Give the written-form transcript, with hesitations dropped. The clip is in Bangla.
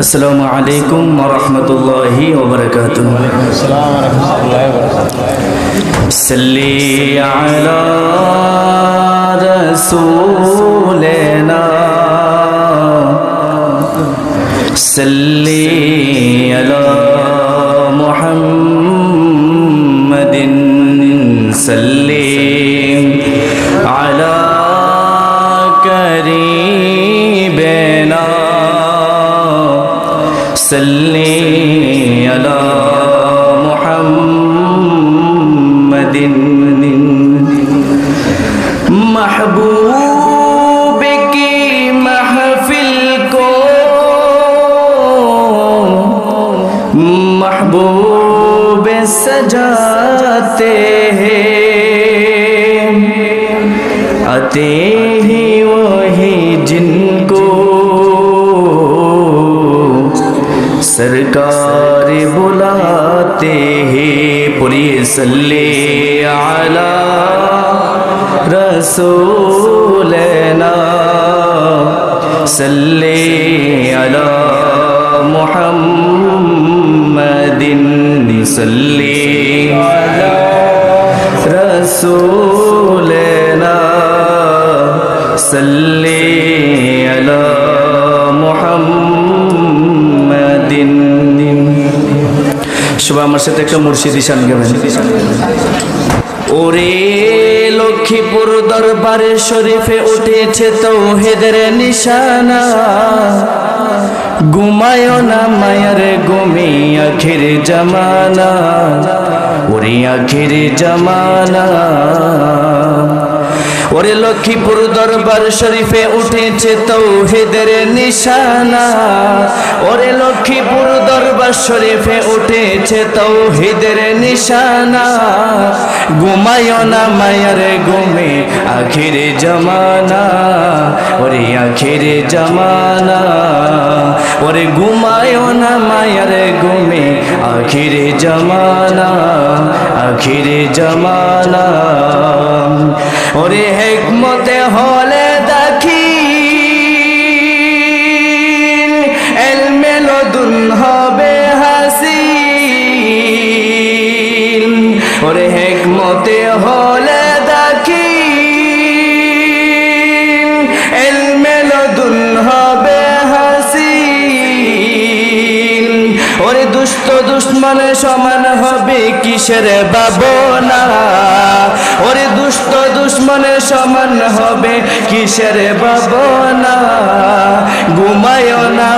আসসালামু আলাইকুম ওয়া রাহমাতুল্লাহি ওয়া বারাকাতুহু। আসসালামু আলাইকুম ওয়া রাহমাতুল্লাহি ওয়া বারাকাতুহু। সাল্লি আলা রাসূলিনা সাল্লি আলা মুহাম্মাদিন সাল্লি আলা করিবেনা সাল্লি আলা মুহাম্মাদিন महबूब की महफिल को महबूब सजाते हैं, आते ही वही जिनको सरकार बुलाते हैं। पुरी सल्ले आला रसूलना सल्ले अला मुहम्मदिन सल्ले अला रसूलना सल्ले अला मुहम्मदिन। সবাই আমার সাথে একটা মুর্শিদি শান গাবেন। ওরে লক্ষ্মীপুর দরবারে শরীফে উঠেছে তৌহিদের নিশানা, ঘুমায় না মায়ার ঘুমে আখির জামানা, ওরে আখির জামানা। ওরে লক্ষ্মীপুর দরবার শরীফে উঠেছে তৌহিদের নিশানা, ওরে লক্ষ্মীপুর দরবার শরীফে উঠেছে তৌহিদের নিশানা, ঘুমায় না মায়ার ঘুমে আখির জামানা, ওরে আখির জামানা। ওরে ঘুমায় না মায়ার ঘুমে আখির জামানা, আখির জামানা। ওরে হিকমতে হলে দেখি ইলমে লদুন হবে হাসিল, ওরে হিকমতে হলে দেখি ইলমে লদুন হবে হাসিল, ওরে দুষ্ট দুশ্মনে সমান হবে কিসের ভাবনা, ওরে দুষ্ট দুশ্মনে সমান হবে কিসের ভাবনা, ঘুমায় না